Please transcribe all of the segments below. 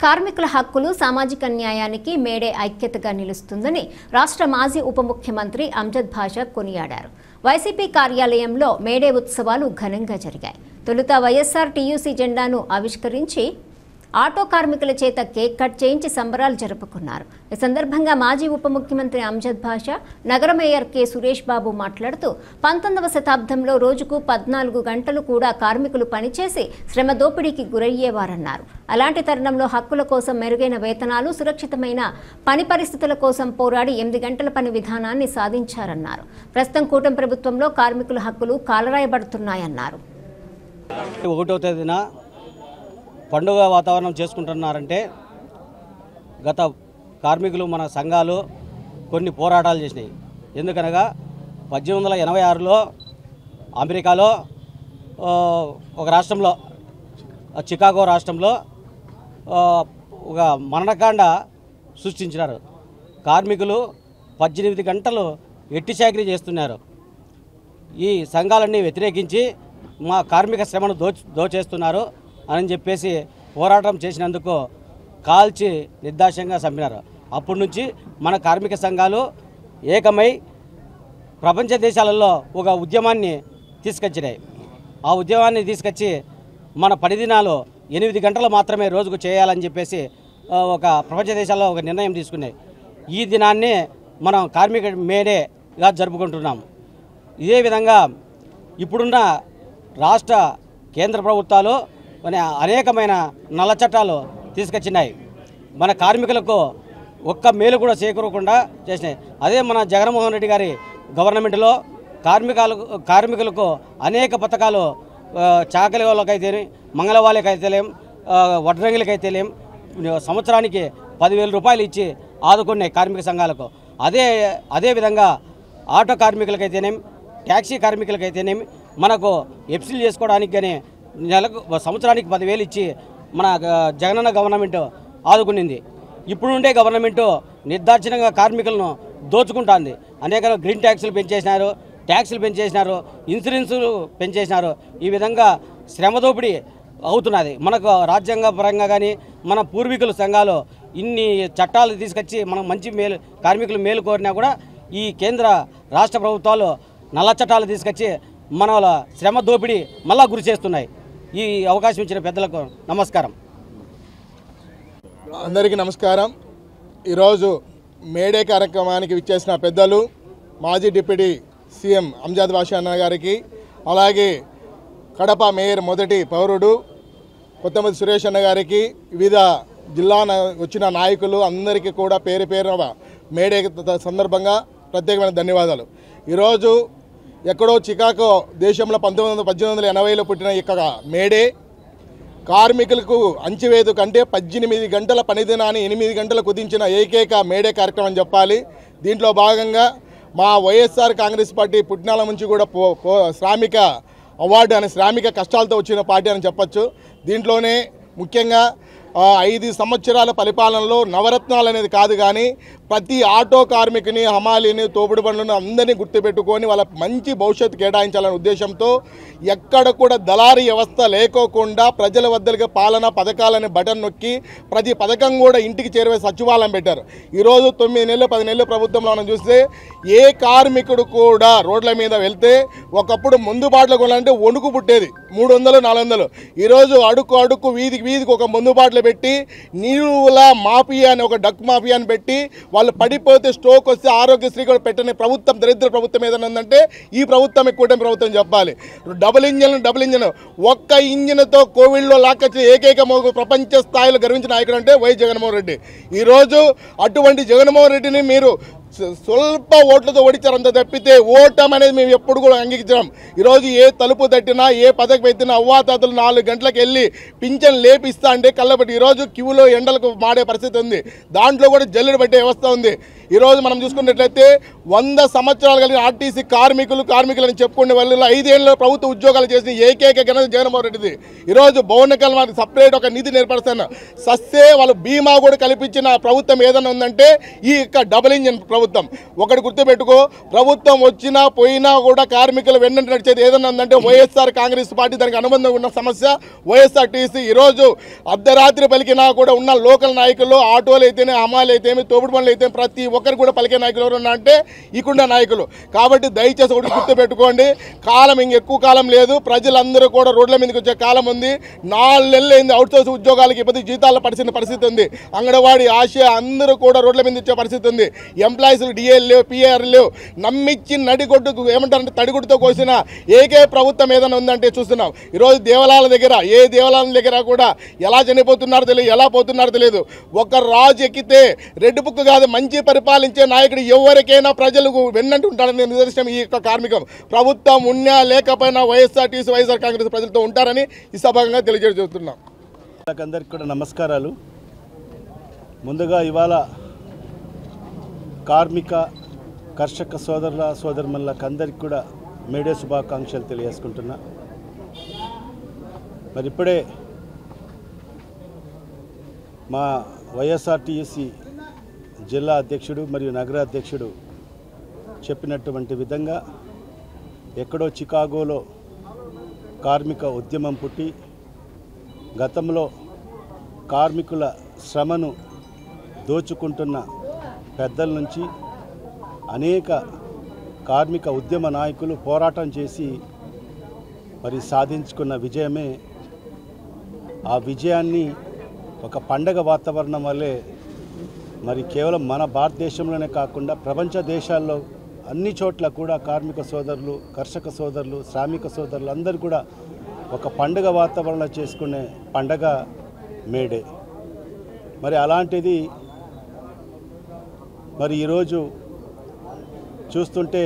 కార్మికుల హక్కులు సామాజిక న్యాయానికి మేడే ఐక్యతగా నిలుస్తుందని రాష్ట్ర మాజీ ఉప ముఖ్యమంత్రి అంజద్ భాషా కొనియాడారు. వైసీపీ కార్యాలయంలో మేడే ఉత్సవాలు ఘనంగా జరిగాయి. తొలుత వైఎస్ఆర్ టీయూసీ జెండాను ఆవిష్కరించి ఆటో కార్మికుల చేత కేక్ కట్ చేయించి సంబరాలు జరుపుకున్నారు. ఈ సందర్భంగా మాజీ ఉప ముఖ్యమంత్రి అంజద్ భాషా, నగర మేయర్ కె సురేష్ బాబు మాట్లాడుతూ 19వ శతాబ్దంలో రోజుకు 14 గంటలు కూడా కార్మికులు పనిచేసి శ్రమ దోపిడీకి గురయ్యేవారన్నారు. అలాంటి తరుణంలో హక్కుల కోసం మెరుగైన వేతనాలు, సురక్షితమైన పని పరిస్థితుల కోసం పోరాడి 8 గంటల పని విధానాన్ని సాధించారన్నారు. ప్రస్తుతం కూటమి ప్రభుత్వంలో కార్మికుల హక్కులు కాలరాయబడుతున్నాయన్నారు. పండుగ వాతావరణం చేసుకుంటున్నారంటే గత కార్మికులు మన సంఘాలు కొన్ని పోరాటాలు చేసినాయి. ఎందుకనగా 1886లో అమెరికాలో ఒక రాష్ట్రంలో, చికాగో రాష్ట్రంలో ఒక మరణకాండ సృష్టించినారు. కార్మికులు 18 గంటలు ఎట్టి చాకరీ చేస్తున్నారు. ఈ సంఘాలన్నీ వ్యతిరేకించి మా కార్మిక శ్రమను దోచేస్తున్నారు అని చెప్పేసి పోరాటం చేసినందుకు కాల్చి నిర్దాక్షంగా చంపినారు. అప్పటి నుంచి మన కార్మిక సంఘాలు ఏకమై ప్రపంచ దేశాలలో ఒక ఉద్యమాన్ని తీసుకొచ్చినాయి. ఆ ఉద్యమాన్ని తీసుకొచ్చి మన పని దినాలు 8 గంటలు మాత్రమే రోజుకు చేయాలని చెప్పేసి ఒక ప్రపంచ దేశాల్లో ఒక నిర్ణయం తీసుకున్నాయి. ఈ దినాన్ని మనం కార్మిక మేడేగా జరుపుకుంటున్నాం. ఇదే విధంగా ఇప్పుడున్న రాష్ట్ర కేంద్ర ప్రభుత్వాలు అనేకమైన నల్ల చట్టాలు తీసుకొచ్చినాయి. మన కార్మికులకు ఒక్క మేలు కూడా చేకూరకుండా చేసినాయి. అదే మన జగన్మోహన్ రెడ్డి గారి గవర్నమెంట్లో కార్మికులకు అనేక పథకాలు, చాకలి వాళ్ళకైతేనే, మంగళవాళ్ళకైతేలేం, వడ్రంగిలకైతేలేం సంవత్సరానికి 10,000 రూపాయలు ఇచ్చి ఆదుకున్నాయి కార్మిక సంఘాలకు. అదేవిధంగా ఆటో కార్మికులకైతేనేమి, ట్యాక్సీ కార్మికులకైతేనేమి మనకు ఎఫ్సీలు చేసుకోవడానికి కానీ సంవత్సరానికి 10,000 ఇచ్చి మన జగనన్న గవర్నమెంట్ ఆదుకునింది. ఇప్పుడు ఉండే గవర్నమెంటు నిర్దాక్షిణంగా కార్మికులను దోచుకుంటుంది. అనేక గ్రీన్ ట్యాక్సులు పెంచేసినారు, ఇన్సూరెన్సులు పెంచేసినారు. ఈ విధంగా శ్రమ దోపిడీ అవుతున్నది. మనకు రాజ్యాంగ పరంగా కానీ మన పూర్వీకుల సంఘాలు ఇన్ని చట్టాలు తీసుకొచ్చి మనం మంచి మేలు, కార్మికులు మేలు కోరినా కూడా ఈ కేంద్ర రాష్ట్ర ప్రభుత్వాలు నల్ల చట్టాలు తీసుకొచ్చి మన శ్రమ దోపిడీ మళ్ళా గురి చేస్తున్నాయి. ఈ అవకాశం ఇచ్చిన పెద్దలకు నమస్కారం. అందరికీ నమస్కారం. ఈరోజు మేడే కార్యక్రమానికి విచ్చేసిన పెద్దలు, మాజీ డిప్యూటీ సీఎం అంజద్ భాషా అన్న గారికి, అలాగే కడప మేయర్ మొదటి పౌరుడు కొత్తమతి సురేష్ అన్న గారికి, వివిధ జిల్లా వచ్చిన నాయకులు అందరికీ కూడా పేరు పేరున మేడే సందర్భంగా ప్రత్యేకమైన ధన్యవాదాలు. ఈరోజు ఎక్కడో చికాగో దేశంలో 1880లో పుట్టిన ఇక మేడే కార్మికులకు అంచివేదు కంటే 18 గంటల పనిదినాన్ని 8 గంటలు కుదించిన ఏకైక మేడే కార్యక్రమం చెప్పాలి. దీంట్లో భాగంగా మా వైఎస్ఆర్ కాంగ్రెస్ పార్టీ పుట్టినాల నుంచి కూడా శ్రామిక అవార్డు అనే శ్రామిక కష్టాలతో వచ్చిన పార్టీ అని చెప్పచ్చు. దీంట్లోనే ముఖ్యంగా 5 సంవత్సరాల పరిపాలనలో నవరత్నాలు అనేది కాదు, కానీ ప్రతి ఆటో కార్మికుని, హమాలీని, తోపుడు బండ్లను అందరినీ గుర్తుపెట్టుకొని వాళ్ళ మంచి భవిష్యత్తు కేటాయించాలనే ఉద్దేశంతో ఎక్కడ కూడా దళారీ వ్యవస్థ లేకోకుండా ప్రజల వద్దలుగా పాలన పథకాలని బటన్ నొక్కి ప్రతి పథకం కూడా ఇంటికి చేరువే సచివాలయం పెట్టారు. ఈరోజు 9 నెలలు 10 నెలల ప్రభుత్వంలో మనం చూస్తే ఏ కార్మికుడు కూడా రోడ్ల మీద వెళ్తే ఒకప్పుడు ముందుబాటులో కొనాలంటే వణుకు పుట్టేది, 300 400. ఈరోజు అడుక్కు వీధికి ఒక ముందుబాటులో పెట్టి నీరుల మాఫియా అని ఒక డక్ మాఫియాని పెట్టి వాళ్ళు పడిపోతే స్ట్రోక్ వస్తే ఆరోగ్యశ్రీ కూడా పెట్టని ప్రభుత్వం, దరిద్ర ప్రభుత్వం ఏదైనా ఉందంటే ఈ ప్రభుత్వం, కూటమి ప్రభుత్వం చెప్పాలి. డబుల్ ఇంజన్ ఒక్క ఇంజిన్తో కోవిడ్లో లాక్కొచ్చిన ఏకైక ప్రపంచ స్థాయిలో గర్వించిన నాయకుడు అంటే జగన్మోహన్ రెడ్డి. ఈరోజు అటువంటి జగన్మోహన్ రెడ్డిని మీరు స్వల్ప ఓట్లతో ఓడించారంత తప్పితే ఓటం అనేది మేము ఎప్పుడు కూడా అంగీకరించాం. ఈరోజు ఏ తలుపు తట్టినా, ఏ పథకం ఎత్తినా అవ్వాతాతలు 4 గంటలకు వెళ్ళి పింఛన్ లేపిస్తా అంటే కళ్ళబట్టి ఈరోజు క్యూలో ఎండలకు మాడే పరిస్థితి ఉంది. దాంట్లో కూడా జల్లెడ పట్టే వ్యవస్థ ఉంది. ఈరోజు మనం చూసుకున్నట్లయితే 100 సంవత్సరాలు కలిగిన ఆర్టీసీ కార్మికులని చెప్పుకునే వాళ్ళు 5 ఏళ్ళలో ప్రభుత్వ ఉద్యోగాలు చేసిన ఏకైక ఘనత జగన్మోహన్ రెడ్డిది. ఈరోజు భవనకల్ వారికి సపరేట్ ఒక నిధి ఏర్పరుస్తాను సస్తే వాళ్ళు బీమా కూడా కల్పించిన ప్రభుత్వం ఏదైనా ఉందంటే ఈ డబుల్ ఇంజన్ ప్రభుత్వం. ప్రభుత్వం. ఒకటి గుర్తుపెట్టుకో, ప్రభుత్వం వచ్చినా పోయినా కూడా కార్మికులు వెన్నంటి నడిచేది ఏదన్నా ఉందంటే వైఎస్ఆర్ కాంగ్రెస్ పార్టీ, దానికి అనుబంధంగా ఉన్న సమస్య వైఎస్ఆర్టీసీ. ఈరోజు అర్ధరాత్రి పలికినా కూడా ఉన్న లోకల్ నాయకులు, ఆటోలు అయితేనే, అమ్మాయిలు అయితేనే, తోపుడు పనులు అయితే ప్రతి ఒక్కరు కూడా పలికే నాయకులు ఎవరన్నా అంటే ఇకుండా నాయకులు. కాబట్టి దయచేసి ఒకటి గుర్తుపెట్టుకోండి, కాలం ఇంకెక్కువ కాలం లేదు. ప్రజలందరూ కూడా రోడ్ల మీదకి వచ్చే కాలం ఉంది. 4 నెలలు అయింది అవుట్సోర్స్ ఉద్యోగాలకి ఇబ్బంది, జీతాల పరిస్థితి ఉంది. అంగన్వాడీ ఆశ అందరూ కూడా రోడ్ల మీద వచ్చే పరిస్థితి ఉంది. ఎంప్లాయీస్లు డిఏలు లేవు, పిఆర్ లేవు. నమ్మిచ్చి నడిగొడ్డు ఏమంటారంటే తడిగుడ్డుతో కోసిన ఏకే ప్రభుత్వం ఏదైనా ఉందంటే చూస్తున్నాం. ఈరోజు దేవాలయాల దగ్గర, ఏ దేవాలయాల దగ్గర కూడా ఎలా చనిపోతున్నారో తెలియదు, ఎలా పోతున్నారో తెలియదు. ఒక రాజు ఎక్కితే రెడ్ బుక్ కాదు, మంచి పరిపాలించే నాయకుడు ఎవరికైనా ప్రజలకు వెన్నంటి ఉంటారని నిదర్శనం ఈ యొక్క కార్మికం. ప్రభుత్వం ఉన్నా లేకపోయినా వైఎస్ఆర్టీసీ, వైఎస్ఆర్ కాంగ్రెస్ ప్రజలతో ఉంటారని ఈ సభంగా తెలియజేస్తున్నాం. అందరికీ కూడా నమస్కారాలు. ముందుగా ఇవాళ కార్మిక కర్షక సోదరులకు అందరికీ కూడా మేడే శుభాకాంక్షలు తెలియజేసుకుంటున్నా. మరి ఇప్పుడే మా వైఎస్ఆర్టీసీ జిల్లా అధ్యక్షుడు మరియు నగర అధ్యక్షుడు చెప్పినటువంటి విధంగా ఎక్కడో చికాగోలో కార్మిక ఉద్యమం పుట్టి గతంలో కార్మికుల శ్రమను దోచుకుంటున్న పెద్దల నుంచి అనేక కార్మిక ఉద్యమ నాయకులు పోరాటం చేసి మరి సాధించుకున్న విజయమే. ఆ విజయాన్ని ఒక పండగ వాతావరణం వల్లే మరి కేవలం మన భారతదేశంలోనే కాకుండా ప్రపంచ దేశాల్లో అన్ని చోట్ల కూడా కార్మిక సోదరులు, కర్షక సోదరులు, శ్రామిక సోదరులు అందరూ కూడా ఒక పండుగ వాతావరణంలో చేసుకునే పండగ మేడే. మరి అలాంటిది మరి ఈరోజు చూస్తుంటే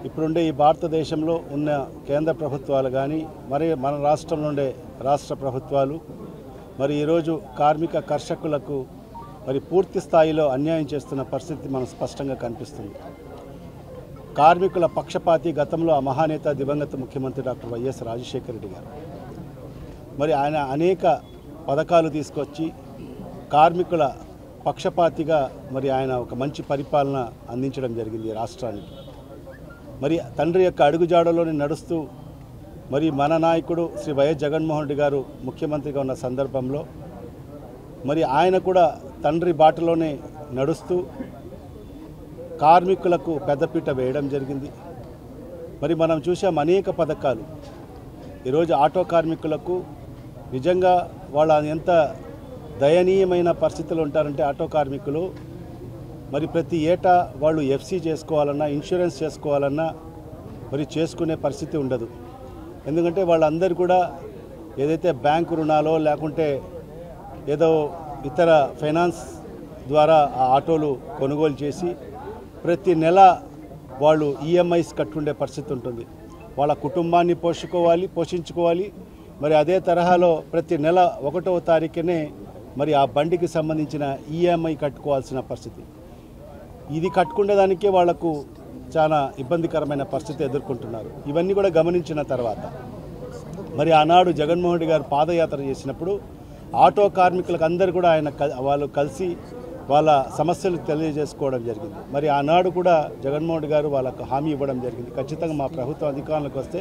ఇప్పుడుండే ఈ భారతదేశంలో ఉన్న కేంద్ర ప్రభుత్వాలు కానీ మరి మన రాష్ట్రంలో ఉండే రాష్ట్ర ప్రభుత్వాలు మరి ఈరోజు కార్మిక కర్షకులకు మరి పూర్తి స్థాయిలో అన్యాయం చేస్తున్న పరిస్థితి మనకు స్పష్టంగా కనిపిస్తుంది. కార్మికుల పక్షపాతి గతంలో ఆ మహానేత దివంగత ముఖ్యమంత్రి డాక్టర్ వైఎస్ రాజశేఖర రెడ్డి గారు. మరి ఆయన అనేక పథకాలు తీసుకొచ్చి కార్మికుల పక్షపాతిగా మరి ఆయన ఒక మంచి పరిపాలన అందించడం జరిగింది రాష్ట్రానికి. మరి తండ్రి యొక్క అడుగుజాడలోనే నడుస్తూ మరి మన నాయకుడు శ్రీ వైఎస్ జగన్మోహన్ రెడ్డి గారు ముఖ్యమంత్రిగా ఉన్న సందర్భంలో మరి ఆయన కూడా తండ్రి బాటలోనే నడుస్తూ కార్మికులకు పెద్దపీట వేయడం జరిగింది. మరి మనం చూసాం అనేక పథకాలు. ఈరోజు ఆటో కార్మికులకు నిజంగా వాళ్ళ ఎంత దయనీయమైన పరిస్థితులు ఉంటారంటే ఆటో కార్మికులు మరి ప్రతి ఏటా వాళ్ళు ఎఫ్సీ చేసుకోవాలన్నా, ఇన్సూరెన్స్ చేసుకోవాలన్నా మరి చేసుకునే పరిస్థితి ఉండదు. ఎందుకంటే వాళ్ళందరూ కూడా ఏదైతే బ్యాంకు రుణాలో లేకుంటే ఏదో ఇతర ఫైనాన్స్ ద్వారా ఆ ఆటోలు కొనుగోలు చేసి ప్రతి నెల వాళ్ళు ఈఎంఐస్ కట్టుకుండే పరిస్థితి ఉంటుంది. వాళ్ళ కుటుంబాన్ని పోషించుకోవాలి. మరి అదే తరహాలో ప్రతి నెల 1వ తారీఖునే మరి ఆ బండికి సంబంధించిన ఈఎంఐ కట్టుకోవాల్సిన పరిస్థితి. ఇది కట్టుకునేదానికే వాళ్లకు చాలా ఇబ్బందికరమైన పరిస్థితి ఎదుర్కొంటున్నారు. ఇవన్నీ కూడా గమనించిన తర్వాత మరి ఆనాడు జగన్మోహన్ రెడ్డి గారు పాదయాత్ర చేసినప్పుడు ఆటో కార్మికులకు అందరూ కూడా వాళ్ళు కలిసి వాళ్ళ సమస్యలు తెలియజేసుకోవడం జరిగింది. మరి ఆనాడు కూడా జగన్మోహన్ రెడ్డి గారు వాళ్ళకు హామీ ఇవ్వడం జరిగింది, ఖచ్చితంగా మా ప్రభుత్వం అధికారంలోకి వస్తే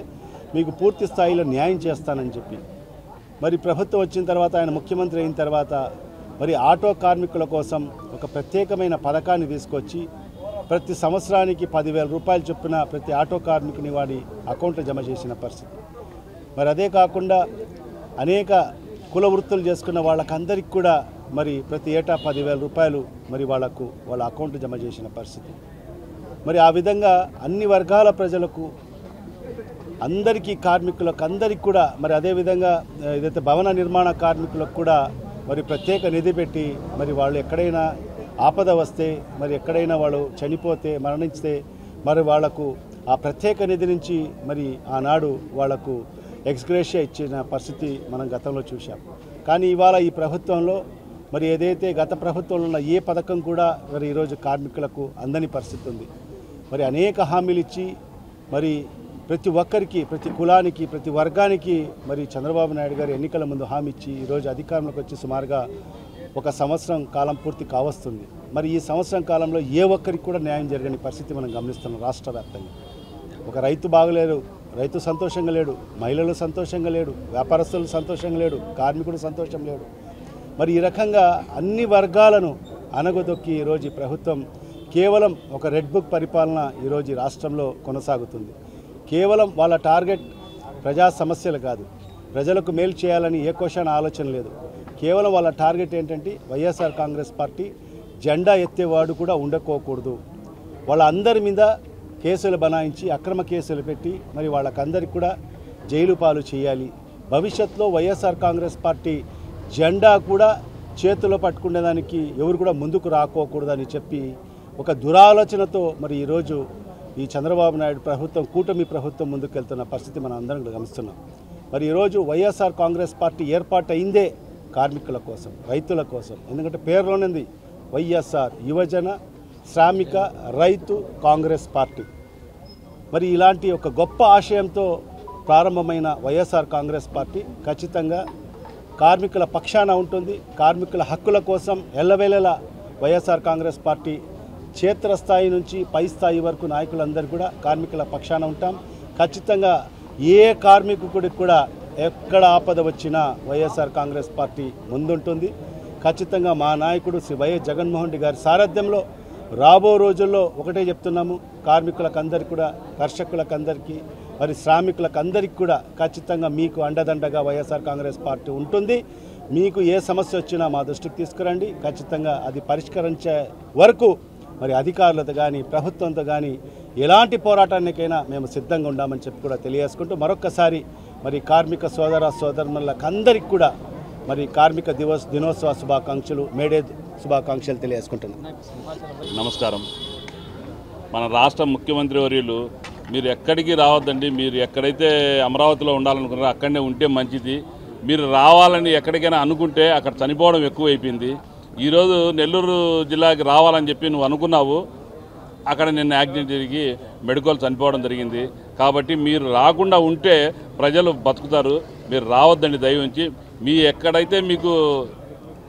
మీకు పూర్తి స్థాయిలో న్యాయం చేస్తానని చెప్పి. మరి ప్రభుత్వం వచ్చిన తర్వాత ఆయన ముఖ్యమంత్రి అయిన తర్వాత మరి ఆటో కార్మికుల కోసం ఒక ప్రత్యేకమైన పథకాన్ని తీసుకొచ్చి ప్రతి సంవత్సరానికి 10,000 రూపాయలు చొప్పున ప్రతి ఆటో కార్మికుని వాడి అకౌంట్లో జమ చేసిన పరిస్థితి. మరి అదే కాకుండా అనేక కుల వృత్తులు చేసుకున్న వాళ్ళకందరికీ కూడా మరి ప్రతి ఏటా 10,000 రూపాయలు మరి వాళ్ళ అకౌంట్ జమ చేసిన పరిస్థితి. మరి ఆ విధంగా అన్ని వర్గాల ప్రజలకు అందరికీ కార్మికులకు అందరికీ కూడా మరి అదేవిధంగా ఏదైతే భవన నిర్మాణ కార్మికులకు కూడా మరి ప్రత్యేక నిధి పెట్టి మరి వాళ్ళు ఎక్కడైనా ఆపద వస్తే మరి ఎక్కడైనా వాళ్ళు చనిపోతే మరణిస్తే మరి వాళ్లకు ఆ ప్రత్యేక నిధి నుంచి మరి ఆనాడు వాళ్లకు ఎక్స్గ్రేషియా ఇచ్చిన పరిస్థితి మనం గతంలో చూసాం. కానీ ఇవాళ ఈ ప్రభుత్వంలో మరి ఏదైతే గత ప్రభుత్వంలో ఉన్న ఏ పథకం కూడా మరి ఈరోజు కార్మికులకు అందని పరిస్థితి ఉంది. మరి అనేక హామీలు ఇచ్చి మరి ప్రతి ఒక్కరికి, ప్రతి కులానికి, ప్రతి వర్గానికి మరి చంద్రబాబు నాయుడు గారు ఎన్నికల ముందు హామీ ఇచ్చి ఈరోజు అధికారంలోకి వచ్చి సుమారుగా ఒక సంవత్సరం కాలం పూర్తి కావస్తుంది. మరి ఈ సంవత్సరం కాలంలో ఏ ఒక్కరికి కూడా న్యాయం జరగని పరిస్థితి మనం గమనిస్తున్నాం రాష్ట్ర వ్యాప్తంగా. ఒక రైతు బాగలేడు, రైతు సంతోషంగా లేడు, మహిళలు సంతోషంగా లేడు, వ్యాపారస్తులు సంతోషంగా లేడు, కార్మికుడు సంతోషం లేడు. మరి ఈ రకంగా అన్ని వర్గాలను అనగదొక్కి ఈరోజు ఈ ప్రభుత్వం కేవలం ఒక రెడ్ బుక్ పరిపాలన ఈరోజు ఈ రాష్ట్రంలో కొనసాగుతుంది. కేవలం వాళ్ళ టార్గెట్ ప్రజా సమస్యలు కాదు, ప్రజలకు మేలు చేయాలని ఏ క్వశ్చన్ ఆలోచన లేదు. కేవలం వాళ్ళ టార్గెట్ ఏంటంటే వైఎస్ఆర్ కాంగ్రెస్ పార్టీ జెండా ఎత్తేవాడు కూడా ఉండకోకూడదు. వాళ్ళందరి మీద కేసులు బనాయించి అక్రమ కేసులు పెట్టి మరి వాళ్ళకందరికి కూడా జైలు పాలు చేయాలి. భవిష్యత్తులో వైఎస్ఆర్ కాంగ్రెస్ పార్టీ జెండా కూడా చేతిలో పట్టుకునేదానికి ఎవరు కూడా ముందుకు రాకోకూడదని చెప్పి ఒక దురాలోచనతో మరి ఈరోజు ఈ చంద్రబాబు నాయుడు ప్రభుత్వం, కూటమి ప్రభుత్వం ముందుకెళ్తున్న పరిస్థితి మనం అందరం గమనిస్తున్నాం. మరి ఈరోజు వైఎస్ఆర్ కాంగ్రెస్ పార్టీ ఏర్పాటు అయిందే కార్మికుల కోసం, రైతుల కోసం. ఎందుకంటే పేరులోనింది వైఎస్ఆర్, యువజన శ్రామిక రైతు కాంగ్రెస్ పార్టీ. మరి ఇలాంటి ఒక గొప్ప ఆశయంతో ప్రారంభమైన వైఎస్ఆర్ కాంగ్రెస్ పార్టీ ఖచ్చితంగా కార్మికుల పక్షాన ఉంటుంది. కార్మికుల హక్కుల కోసం ఎల్లవేళలా వైఎస్ఆర్ కాంగ్రెస్ పార్టీ క్షేత్రస్థాయి నుంచి పై స్థాయి వరకు నాయకులందరూ కూడా కార్మికుల పక్షాన ఉంటాం. ఖచ్చితంగా ఏ కార్మికుడికి కూడా ఎక్కడ ఆపద వచ్చినా వైఎస్ఆర్ కాంగ్రెస్ పార్టీ ముందుంటుంది. ఖచ్చితంగా మా నాయకుడు శ్రీ వైఎస్ జగన్మోహన్ రెడ్డి గారి సారథ్యంలో రాబో రోజుల్లో ఒకటే చెప్తున్నాము, కార్మికులకందరికీ కూడా, కర్షకులకందరికీ, మరి శ్రామికులకందరికీ కూడా ఖచ్చితంగా మీకు అండదండగా వైఎస్ఆర్ కాంగ్రెస్ పార్టీ ఉంటుంది. మీకు ఏ సమస్య వచ్చినా మా దృష్టికి తీసుకురండి. ఖచ్చితంగా అది పరిష్కరించే వరకు మరి అధికారులతో కానీ ప్రభుత్వంతో కానీ ఎలాంటి పోరాటానికైనా మేము సిద్ధంగా ఉన్నామని చెప్పి కూడా తెలియజేసుకుంటూ మరొక్కసారి మరి కార్మిక సోదర సోదరులకు అందరికీ కూడా మరి కార్మిక దినోత్సవ శుభాకాంక్షలు, మేడే శుభాకాంక్షలు తెలియజేసుకుంటున్నాను. నమస్కారం. మన రాష్ట్ర ముఖ్యమంత్రి వర్యులు మీరు ఎక్కడికి రావద్దండి, మీరు ఎక్కడైతే అమరావతిలో ఉండాలనుకున్నారో అక్కడనే ఉంటే మంచిది. మీరు రావాలని ఎక్కడికైనా అనుకుంటే అక్కడ చనిపోవడం ఎక్కువైపోయింది. ఈరోజు నెల్లూరు జిల్లాకి రావాలని చెప్పి నువ్వు అనుకున్నావు, అక్కడ నిన్న యాక్సిడెంట్ జరిగి మెడికల్ చనిపోవడం జరిగింది. కాబట్టి మీరు రాకుండా ఉంటే ప్రజలు బతుకుతారు. మీరు రావద్దండి దయవుంచి. మీ ఎక్కడైతే మీకు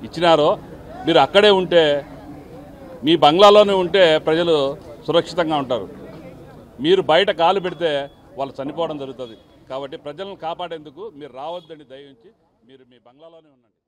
ఇచ్చినారో మీరు అక్కడే ఉంటే, మీ బంగ్లాలోనే ఉంటే ప్రజలు సురక్షితంగా ఉంటారు. మీరు బయట కాలు పెడితే వాళ్ళు చనిపోవడం జరుగుతుంది. కాబట్టి ప్రజలను కాపాడేందుకు మీరు రావద్దండి దయవుంచి. మీరు మీ బంగ్లాలోనే ఉండండి.